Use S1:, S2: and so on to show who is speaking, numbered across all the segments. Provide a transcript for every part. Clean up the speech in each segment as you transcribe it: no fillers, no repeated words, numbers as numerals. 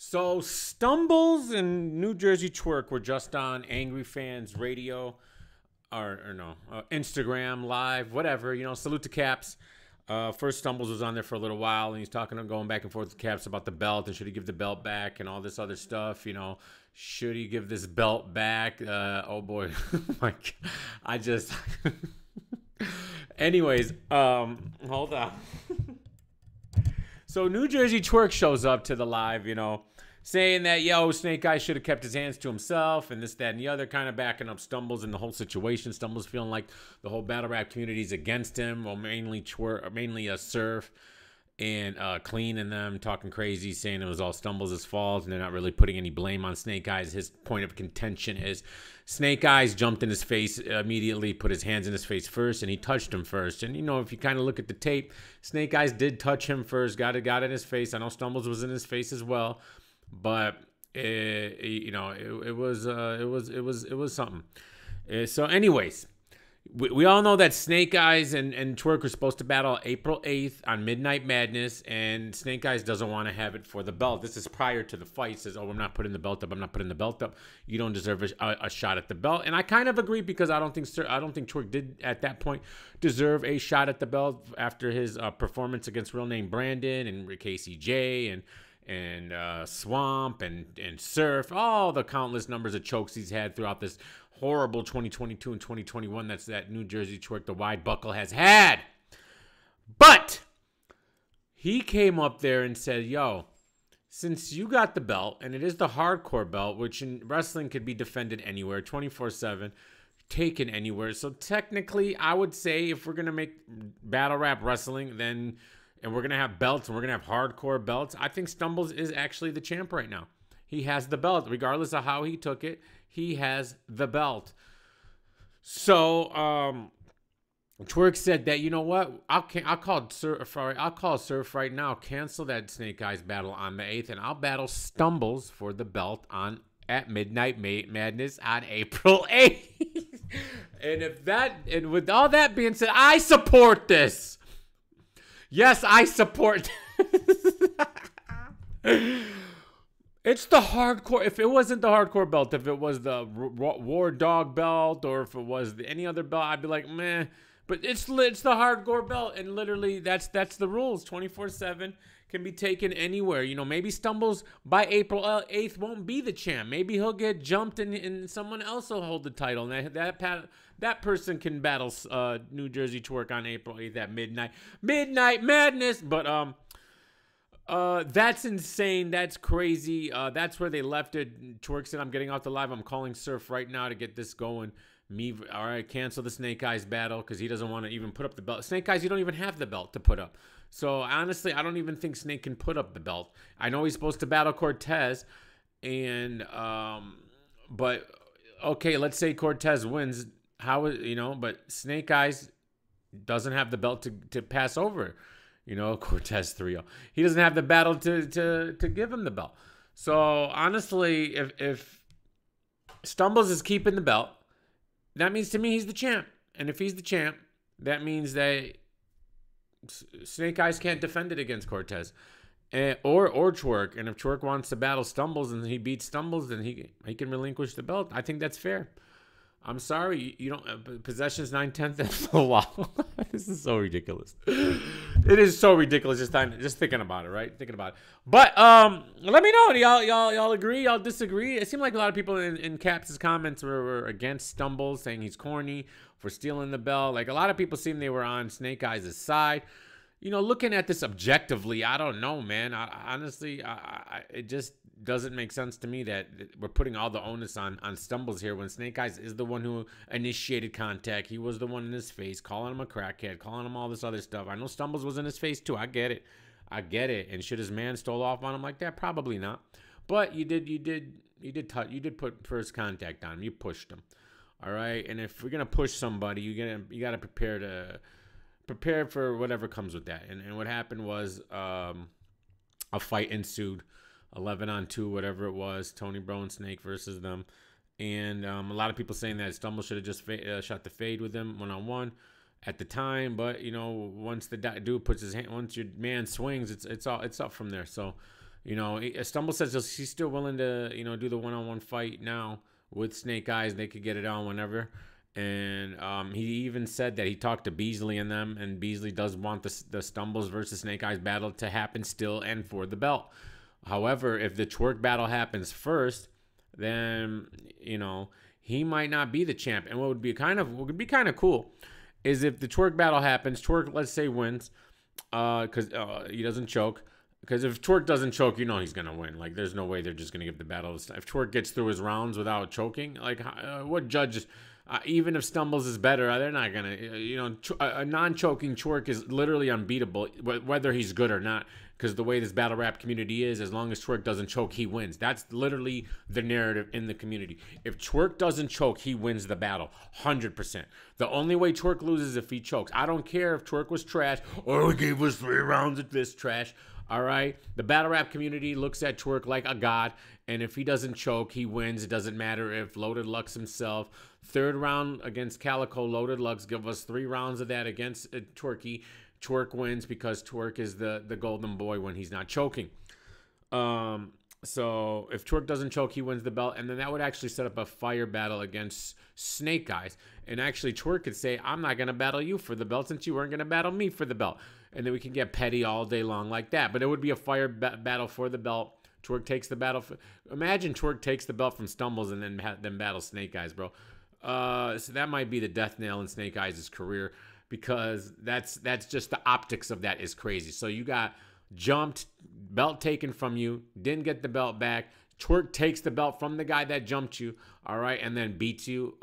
S1: So Stumbles and New Jersey Twork were just on Angry Fans Radio, or no, Instagram Live, whatever. Salute to Caps. First Stumbles was on there for a little while, and he's going back and forth with Caps about the belt, and should he give the belt back, and all this other stuff. Should he give this belt back? Oh boy, my God. I just. Anyways, hold on. So New Jersey Twork shows up to the live, saying that, Snake Eyes should have kept his hands to himself and this, that, and the other, kind of backing up Stumbles and the whole situation. Stumbles feeling like the whole battle rap community is against him, well, mainly Surf and Clean and them talking crazy, saying it was all Stumbles' fault, and they're not really putting any blame on Snake Eyes. His point of contention is Snake Eyes jumped in his face immediately, put his hands in his face first, and he touched him first. And, if you kind of look at the tape, Snake Eyes did touch him first, got in his face. I know Stumbles was in his face as well, but it was something. So anyways, we all know that Snake Eyes and Twork are supposed to battle April 8th on Midnight Madness, and Snake Eyes doesn't want to have it for the belt. This is prior to the fight. Says, I'm not putting the belt up. I'm not putting the belt up. You don't deserve a shot at the belt. And I kind of agree, because I don't think Twork did at that point deserve a shot at the belt after his performance against Real Name Brandon and KCJ and Swamp and Surf, all the countless numbers of chokes he's had throughout this horrible 2022 and 2021 that's that New Jersey Twork, the wide buckle, has had. But he came up there and said, since you got the belt, and it is the hardcore belt, which in wrestling could be defended anywhere, 24/7, taken anywhere. So technically, I would say, if we're going to make battle rap wrestling, and we're going to have belts, and we're going to have hardcore belts, I think Stumbles is actually the champ right now. He has the belt, regardless of how he took it. He has the belt. So Twork said that, what? I'll call Surf right now. Cancel that Snake Eyes battle on the 8th, and I'll battle Stumbles for the belt at Midnight Madness on April 8th. And with all that being said, I support this. Yes, I support. It's the hardcore. If it wasn't the hardcore belt, if it was the War Dog belt, or if it was any other belt, I'd be like, meh. But it's the hardcore belt, and literally that's the rules. 24/7 can be taken anywhere. Maybe Stumbles by April 8th won't be the champ. Maybe he'll get jumped, and someone else will hold the title. And that person can battle New Jersey Twork on April 8th at Midnight Madness. But that's insane. That's crazy. That's where they left it. Twork said, I'm getting off the live. I'm calling Surf right now to get this going. All right, cancel the Snake Eyes battle, because he doesn't want to even put up the belt. Snake Eyes, you don't even have the belt to put up. So honestly, I don't even think Snake can put up the belt. I know he's supposed to battle Cortez, and but okay, let's say Cortez wins. But Snake Eyes doesn't have the belt to pass over. Cortez 3-0. He doesn't have the battle to give him the belt. So honestly, if Stumbles is keeping the belt, that means to me he's the champ. And if he's the champ, that means that Snake Eyes can't defend it against Cortez or Twork. And if Twork wants to battle Stumbles and he beats Stumbles, then he can relinquish the belt. I think that's fair. I'm sorry, you don't. Possession's 9/10 of the law. This is so ridiculous. It is so ridiculous. Just thinking about it, right? Thinking about it. But let me know. Y'all agree? Y'all disagree? It seemed like a lot of people in Caps' comments were against Stumbles, saying he's corny for stealing the belt. Like, a lot of people seemed they were on Snake Eyes' side. Looking at this objectively, I don't know, man. Honestly, it just doesn't make sense to me that we're putting all the onus on Stumbles here, when Snake Eyes is the one who initiated contact. He was the one in his face, calling him a crackhead, calling him all this other stuff. I know Stumbles was in his face too. I get it. And should his man stole off on him like that? Probably not. But you did put first contact on him. You pushed him. All right. And if we're gonna push somebody, you gotta prepare for whatever comes with that. And what happened was a fight ensued. 11-on-2, whatever it was, Tony Bro and Snake versus them. And a lot of people saying that Stumble should have just shot the fade with him one-on-one at the time. But, once the dude puts his hand, once your man swings, it's up from there. So You know, Stumble says he's still willing to, you know, do the one-on-one fight now with Snake Eyes. They could get it on whenever. And he even said that he talked to Beasley and them, and Beasley does want the Stumbles versus Snake Eyes battle to happen still and for the belt. However, if the Twork battle happens first, then, you know, he might not be the champ. And what would be kind of cool is if the Twork battle happens, Twork, let's say, wins, because he doesn't choke. Because if Twork doesn't choke, you know he's going to win. Like, there's no way they're just going to give the battle. If Twork gets through his rounds without choking, like, what judge, even if Stumbles is better, they're not going to, you know, a non-choking Twork is literally unbeatable, whether he's good or not. Because the way this battle rap community is, as long as Twork doesn't choke, he wins. That's literally the narrative in the community. If Twork doesn't choke, he wins the battle, 100%. The only way Twork loses is if he chokes. I don't care if Twork was trash or he gave us 3 rounds of this trash. All right? The battle rap community looks at Twork like a god, and if he doesn't choke, he wins. It doesn't matter if Loaded Lux himself. 3rd round against Calico, Loaded Lux, give us 3 rounds of that against Tworky. Twork wins because Twork is the golden boy when he's not choking. So if Twork doesn't choke, he wins the belt. And then that would actually set up a fire battle against Snake Eyes. And actually Twork could say, I'm not going to battle you for the belt since you weren't going to battle me for the belt. And then we can get petty all day long like that. But it would be a fire battle for the belt. Twork takes the battle. Imagine Twork takes the belt from Stumbles and then battles Snake Eyes, bro. So that might be the death nail in Snake Eyes' career. Because that's just the optics of that is crazy. So you got jumped, belt taken from you, didn't get the belt back. Twork takes the belt from the guy that jumped you, all right, and then beats you.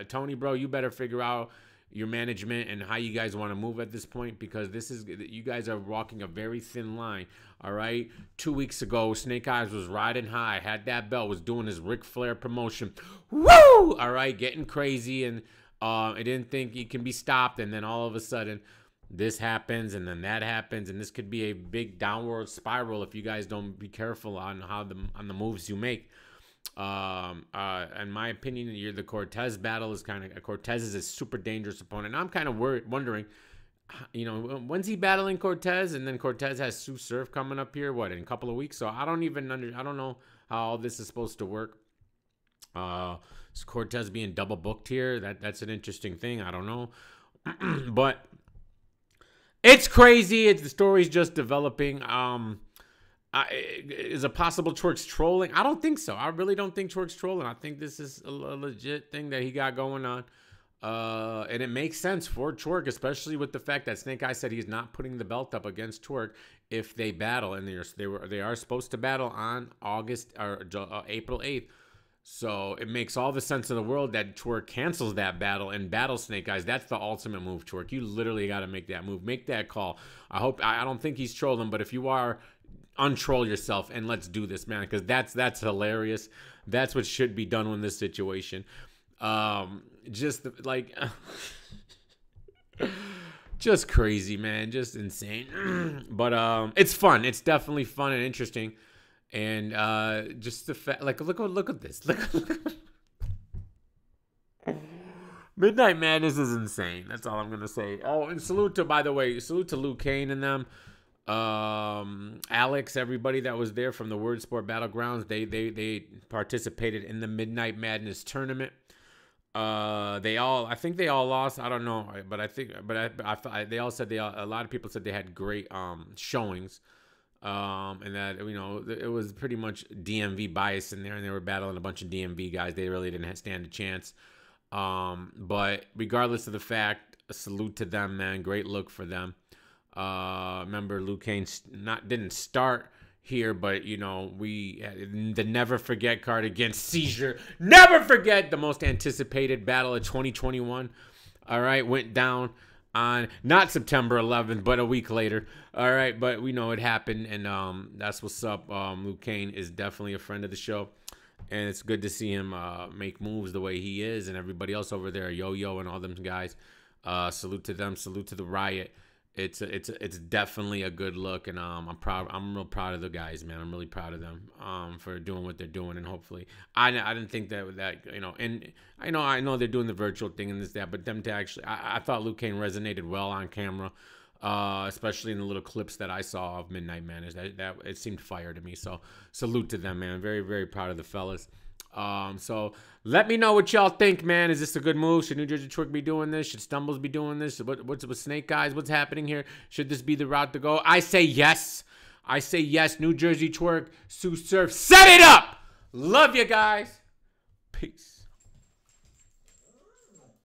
S1: Tony, bro, you better figure out your management and how you guys want to move at this point, because you guys are walking a very thin line, all right? 2 weeks ago, Snake Eyes was riding high, had that belt, was doing his Ric Flair promotion. Woo! All right, getting crazy, and I didn't think he can be stopped, and then all of a sudden this happens, and then that happens, and this could be a big downward spiral if you guys don't be careful on the moves you make. In my opinion, the Cortez battle is Cortez is a super dangerous opponent. And I'm kind of wondering, you know, when's he battling Cortez, and then Cortez has Sue Surf coming up here, in a couple of weeks. So I don't know how all this is supposed to work. Is Cortez being double booked here? That's an interesting thing. I don't know. But it's crazy. The story's just developing. Is it possible Twork's trolling? I don't think so. I really don't think Twork's trolling. I think this is a legit thing that he got going on. And it makes sense for Twork, especially with the fact that Snake Eyes said he's not putting the belt up against Twork if they battle, and they are supposed to battle on April 8th. So it makes all the sense in the world that Twork cancels that battle and battles Snake Eyes. That's the ultimate move, Twork. You literally got to make that move. Make that call. I don't think he's trolling, but if you are, untroll yourself and let's do this, man, because that's hilarious. That's what should be done in this situation. Just crazy, man. Just insane. But it's fun. It's definitely fun and interesting. And just the fact, look at this. Look. Midnight Madness is insane. That's all I'm gonna say. Oh, and salute to Luke Kane and them. Alex, everybody that was there from the Word Sport Battlegrounds, they participated in the Midnight Madness tournament. I think they all lost. I don't know, but they all said a lot of people said they had great showings. And that, you know, it was pretty much DMV bias in there, and they were battling a bunch of DMV guys. They really didn't stand a chance. But regardless of the fact, a salute to them, man. Great look for them. Remember, Luke Kane didn't start here, but, you know, the Never Forget card against Seizure. Never forget the most anticipated battle of 2021. All right, went down on not September 11th, but a week later. All right, but we know it happened, and that's what's up. Luke Kane is definitely a friend of the show, and it's good to see him make moves the way he is, and everybody else over there, Yo-Yo and all them guys. Salute to them. Salute to the Riot. It's definitely a good look, and I'm proud. I'm real proud of the guys, man. I'm really proud of them for doing what they're doing, and hopefully, I didn't think that you know, and I know they're doing the virtual thing and this that, but them to actually, I thought Luke Kane resonated well on camera. especially in the little clips that I saw of Midnight Madness. That it seemed fire to me. So salute to them, man. Very, very proud of the fellas. So let me know what y'all think, man. Is this a good move? Should New Jerzey Twork be doing this? Should Stumbles be doing this? What's with Snake Eyes? What's happening here? Should this be the route to go? I say yes. I say yes. New Jerzey Twork, Sue Surf, set it up. Love you guys. Peace.